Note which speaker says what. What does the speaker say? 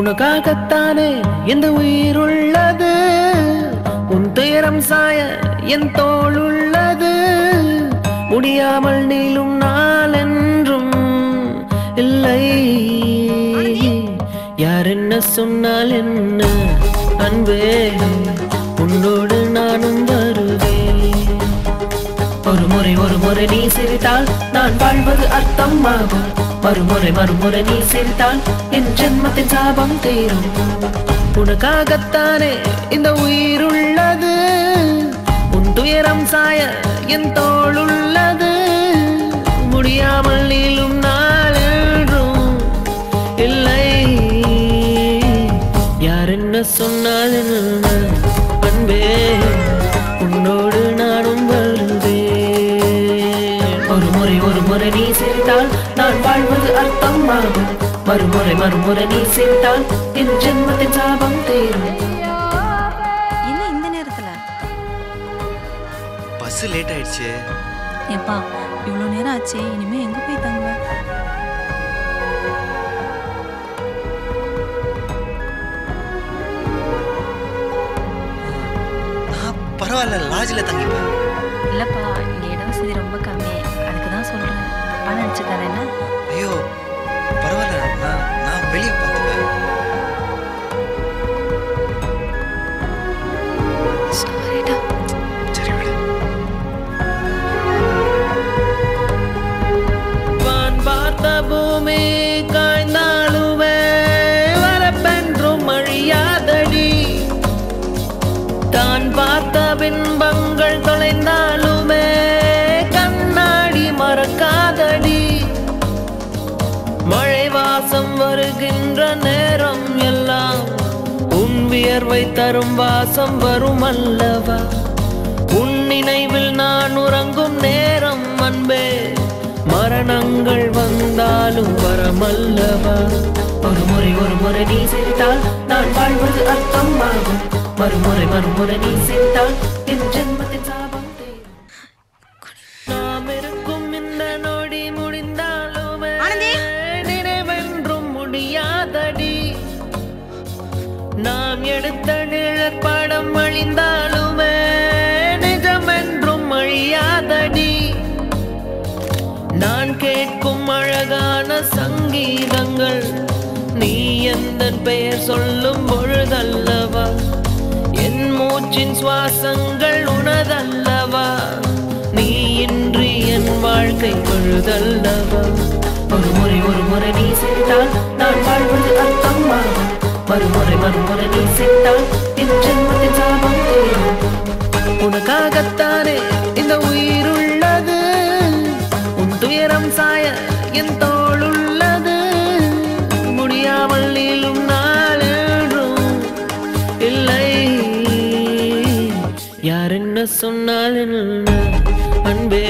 Speaker 1: உனக்காகத்தானே இந்த உயிர் உள்ளது, உன் துயரம் சாய என் தோள் உள்ளது. முடியாமல் நீளும் நாள் என்றும் இல்லை. யார் என்ன சொன்னால் என்ன அன்பே, உன்னோடு நானும் வருவேன். ஒரு முறை நீ சிரித்தால் நான் வாழ்வது அர்த்தமாகும். மறுமுறை நீ சிரித்தால் என் ஜென்மத்தின் சாபம் தீரும். உனக்காகத்தானே இந்த உயிர் உள்ளது, உன் துயரம் சாய என் தோள் உள்ளது. முடியாமல் நீளும் நாள் என்றும் இல்லை. யார் என்ன சொன்னால் என்ன அன்பே, உன்னோடு நானும் வருவேன். ஒரு முறை நீ சிரித்தால் நான் வாழ்வது அர்த்தமாகும். மறுமுறை நீ சிரித்தால் என் ஜென்மத்தின் சாபம் தீரும்.
Speaker 2: என்ன இந்த நேரத்துல?
Speaker 3: பஸ் லேட் ஆயிடுச்சு.
Speaker 2: ஏப்பா இவ்வளவு நேரம் ஆச்சு, இனிமே எங்க போய் தங்குவ?
Speaker 3: பரவாயில்ல, லாட்ஜில் தங்கிப்பேன்.
Speaker 2: இல்லப்பா, இங்க இட வசதி ரொம்ப கம்மி, அதுக்கு தான் சொல்றேன். தப்பா நினைச்சுக்கார என்ன?
Speaker 3: ஐயோ பரவாயில்ல, நான் வெளியே பார்த்துப்பேன்.
Speaker 2: சாரிடா.
Speaker 3: சரி விடு.
Speaker 1: வான் பார்த்த பூமி காய்ந்தாலுமே வரப்பென்றும் அழியாதடி. தான் பார்த்த பின்பங்கள் தொலைந்தாலுமே கண்ணாடி மறக்காதடி. மழை வாசம் வருகின்ற நேரம் எல்லாம் உன் வியர்வை தரும் வாசம் வரும் அல்லவா. உன் நினைவில் நான் உறங்கும் நேரம் அன்பே, மரணங்கள் வந்தாலும் வரமல்லவா. ஒரு முறை நீ சிரித்தால் நான் வாழ்வது அர்த்தமாகும். மறுமுறை நீ சிரித்தால் என் ஜென்மத்தின் சாபம் தீரும். நாம் இருக்கும் இந்த நொடி முடிந்தாலுமே நினைவென்றும் முடியாதடி. நாம் எடுத்த நிழற்படம் அழிந்தாலுமே நிஜமென்றும் அழியாதடி. நான் கேட்கும் அழகான சங்கீதங்கள் நீ எந்தன் பெயர் சொல்லும் பொழுதல்லவா. என் மூச்சின் சுவாசங்கள் உனதல்லவா. நீ இன்றி என் வாழ்க்கை பொழுதல்லவா. ஒரு முறை நீ சிரித்தால் நான் வாழ்வது அர்த்தமாகும். மறுமுறை நீ சிரித்தால் என் ஜென்மத்தின் சாபம் தீரும். உனக்காகத்தானே இந்த உயிர் உள்ளது, உன் துயரம் சாய என் தோள் உள்ளது. முடியாமல் நீளும் நாள் என்றும் இல்லை. யார் என்ன சொன்னால் என்ன அன்பே,